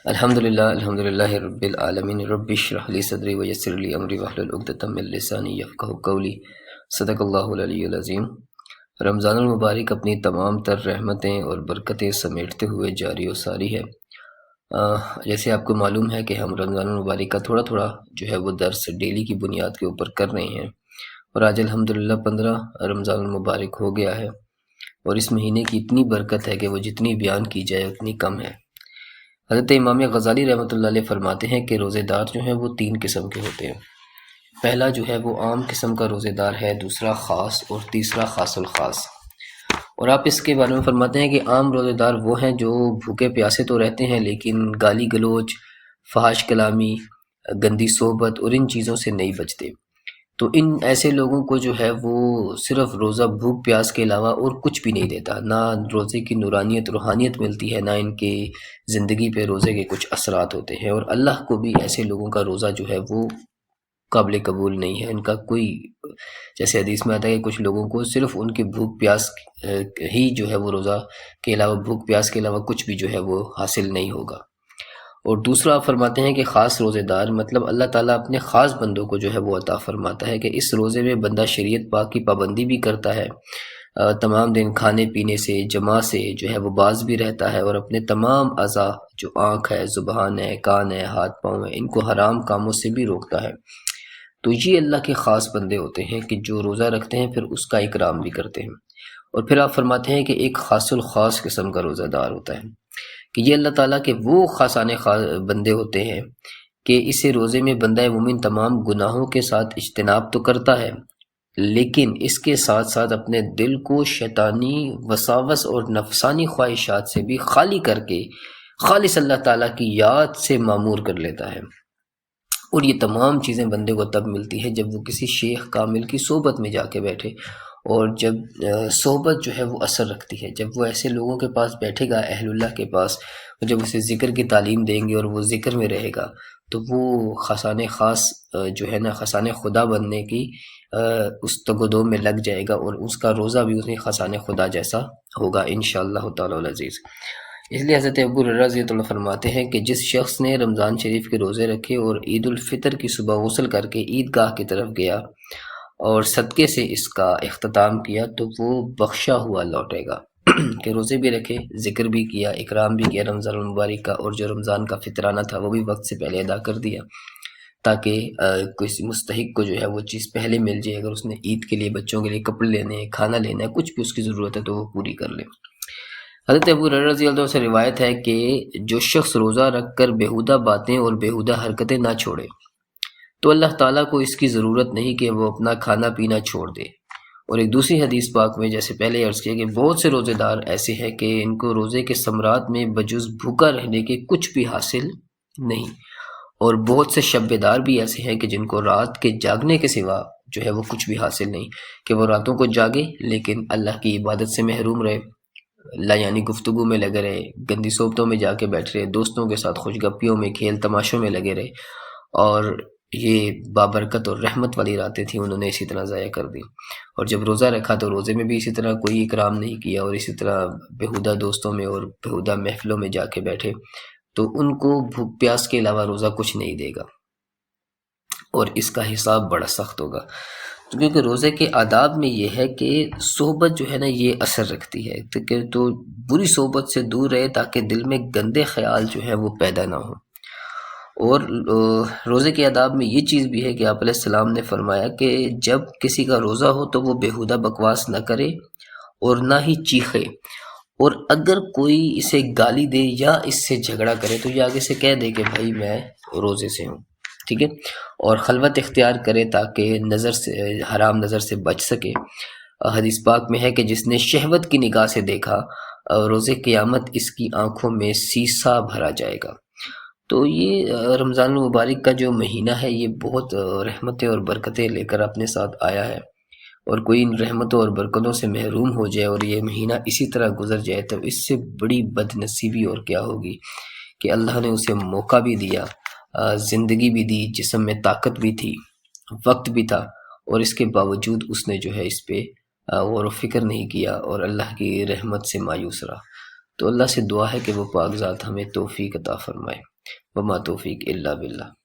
الحمدللہ رب العالمین رب اشرح لی صدری ویسر لی امری واحلل عقدۃ من لسانی یفقہوا قولی۔ صدق اللہ العلی العظیم۔ رمضان المبارک اپنی تمام تر رحمتیں اور برکتیں سمیٹتے ہوئے جاری و ساری ہے۔ جیسے آپ کو معلوم ہے کہ ہم رمضان المبارک کا تھوڑا تھوڑا جو ہے وہ درس ڈیلی کی بنیاد کے اوپر کر رہے ہیں، اور آج الحمدللہ 15 رمضان المبارک ہو گیا ہے، اور اس مہینے کی اتنی برکت ہے کہ وہ جتنی بیان کی جائے اتنی کم ہے۔ حضرت امام غزالی رحمۃ اللہ علیہ فرماتے ہیں کہ روزے دار جو ہیں وہ 3 قسم کے ہوتے ہیں۔ پہلا جو ہے وہ عام قسم کا روزے دار ہے، دوسرا خاص، اور تیسرا خاص الخاص۔ اور آپ اس کے بارے میں فرماتے ہیں کہ عام روزے دار وہ ہیں جو بھوکے پیاسے تو رہتے ہیں لیکن گالی گلوچ، فحش کلامی، گندی صحبت اور ان چیزوں سے نہیں بچتے۔ تو ان ایسے لوگوں کو جو ہے وہ صرف روزہ بھوک پیاس کے علاوہ اور کچھ بھی نہیں دیتا، نہ روزے کی نورانیت روحانیت ملتی ہے، نہ ان کے زندگی پہ روزے کے کچھ اثرات ہوتے ہیں، اور اللہ کو بھی ایسے لوگوں کا روزہ جو ہے وہ قابل قبول نہیں ہے۔ ان کا کوئی، جیسے حدیث میں آتا ہے کہ کچھ لوگوں کو صرف ان کی بھوک پیاس ہی جو ہے وہ روزہ کے علاوہ، بھوک پیاس کے علاوہ کچھ بھی جو ہے وہ حاصل نہیں ہوگا۔ اور دوسرا آپ فرماتے ہیں کہ خاص روزے دار، مطلب اللہ تعالیٰ اپنے خاص بندوں کو جو ہے وہ عطا فرماتا ہے کہ اس روزے میں بندہ شریعت پاک کی پابندی بھی کرتا ہے، تمام دن کھانے پینے سے، جماع سے جو ہے وہ باز بھی رہتا ہے، اور اپنے تمام اعضاء جو آنکھ ہے، زبان ہے، کان ہے، ہاتھ پاؤں ہے، ان کو حرام کاموں سے بھی روکتا ہے۔ تو یہ اللہ کے خاص بندے ہوتے ہیں کہ جو روزہ رکھتے ہیں پھر اس کا اکرام بھی کرتے ہیں۔ اور پھر آپ فرماتے ہیں کہ ایک خاص الخاص قسم کا روزہ دار ہوتا ہے کہ یہ اللہ تعالیٰ کے وہ خاصانے بندے ہوتے ہیں کہ اسے روزے میں بندہ مومن تمام گناہوں کے ساتھ اجتناب تو کرتا ہے، لیکن اس کے ساتھ ساتھ اپنے دل کو شیطانی وساوس اور نفسانی خواہشات سے بھی خالی کر کے خالص اللہ تعالیٰ کی یاد سے معمور کر لیتا ہے۔ اور یہ تمام چیزیں بندے کو تب ملتی ہے جب وہ کسی شیخ کامل کی صحبت میں جا کے بیٹھے، اور جب صحبت جو ہے وہ اثر رکھتی ہے، جب وہ ایسے لوگوں کے پاس بیٹھے گا، اہل اللہ کے پاس، جب اسے ذکر کی تعلیم دیں گے اور وہ ذکر میں رہے گا، تو وہ خاصان خاص جو ہے نا خاصان خدا بننے کی اس تگ و دو میں لگ جائے گا، اور اس کا روزہ بھی اسے خاصان خدا جیسا ہوگا انشاءاللہ تعالی العزیز۔ اس لیے حضرت ابو ہریرہ رضی اللہ عنہ فرماتے ہیں کہ جس شخص نے رمضان شریف کے روزے رکھے اور عید الفطر کی صبح غسل کر کے عیدگاہ کی طرف گیا اور صدقے سے اس کا اختتام کیا تو وہ بخشا ہوا لوٹے گا۔ کہ روزے بھی رکھے، ذکر بھی کیا، اکرام بھی کیا رمضان المبارک کا، اور جو رمضان کا فطرانہ تھا وہ بھی وقت سے پہلے ادا کر دیا تاکہ کسی مستحق کو جو ہے وہ چیز پہلے مل جائے۔ اگر اس نے عید کے لیے بچوں کے لیے کپڑے لینے ہیں، کھانا لینا ہے، کچھ بھی اس کی ضرورت ہے تو وہ پوری کر لے۔ حضرت ابو ہریرہ رضی اللہ عنہ سے روایت ہے کہ جو شخص روزہ رکھ کر بیہودہ باتیں اور بیہودہ حرکتیں نہ چھوڑے تو اللہ تعالیٰ کو اس کی ضرورت نہیں کہ وہ اپنا کھانا پینا چھوڑ دے۔ اور ایک دوسری حدیث پاک میں جیسے پہلے عرض کیا کہ بہت سے روزے دار ایسے ہیں کہ ان کو روزے کے ثمرات میں بجز بھوکا رہنے کے کچھ بھی حاصل نہیں، اور بہت سے شب دار بھی ایسے ہیں کہ جن کو رات کے جاگنے کے سوا جو ہے وہ کچھ بھی حاصل نہیں، کہ وہ راتوں کو جاگے لیکن اللہ کی عبادت سے محروم رہے، یعنی گفتگو میں لگے رہے، گندی صحبتوں میں جا کے بیٹھ رہے، دوستوں کے ساتھ خوش گپیوں میں، کھیل تماشوں میں لگے رہے، اور یہ بابرکت اور رحمت والی راتیں تھیں انہوں نے اسی طرح ضائع کر دی۔ اور جب روزہ رکھا تو روزے میں بھی اسی طرح کوئی اکرام نہیں کیا، اور اسی طرح بیہودہ دوستوں میں اور بیہودہ محفلوں میں جا کے بیٹھے، تو ان کو بھوک پیاس کے علاوہ روزہ کچھ نہیں دے گا، اور اس کا حساب بڑا سخت ہوگا۔ کیونکہ روزے کے آداب میں یہ ہے کہ صحبت جو ہے نا یہ اثر رکھتی ہے، تو بری صحبت سے دور رہے تاکہ دل میں گندے خیال جو ہے وہ پیدا نہ ہو۔ اور روزے کے آداب میں یہ چیز بھی ہے کہ آپ علیہ السلام نے فرمایا کہ جب کسی کا روزہ ہو تو وہ بیہودہ بکواس نہ کرے اور نہ ہی چیخے، اور اگر کوئی اسے گالی دے یا اس سے جھگڑا کرے تو یہ آگے سے کہہ دے کہ بھائی میں روزے سے ہوں، ٹھیک ہے، اور خلوت اختیار کرے تاکہ نظر سے، حرام نظر سے بچ سکے۔ حدیث پاک میں ہے کہ جس نے شہوت کی نگاہ سے دیکھا روزے قیامت اس کی آنکھوں میں سیسا بھرا جائے گا۔ تو یہ رمضان المبارک کا جو مہینہ ہے یہ بہت رحمتیں اور برکتیں لے کر اپنے ساتھ آیا ہے، اور کوئی ان رحمتوں اور برکتوں سے محروم ہو جائے اور یہ مہینہ اسی طرح گزر جائے تو اس سے بڑی بد نصیبی اور کیا ہوگی کہ اللہ نے اسے موقع بھی دیا، زندگی بھی دی، جسم میں طاقت بھی تھی، وقت بھی تھا، اور اس کے باوجود اس نے جو ہے اس پہ غور و فکر نہیں کیا اور اللہ کی رحمت سے مایوس رہا۔ تو اللہ سے دعا ہے کہ وہ پاک ذات ہمیں توفیق عطا فرمائے۔ وما توفیق الا باللہ۔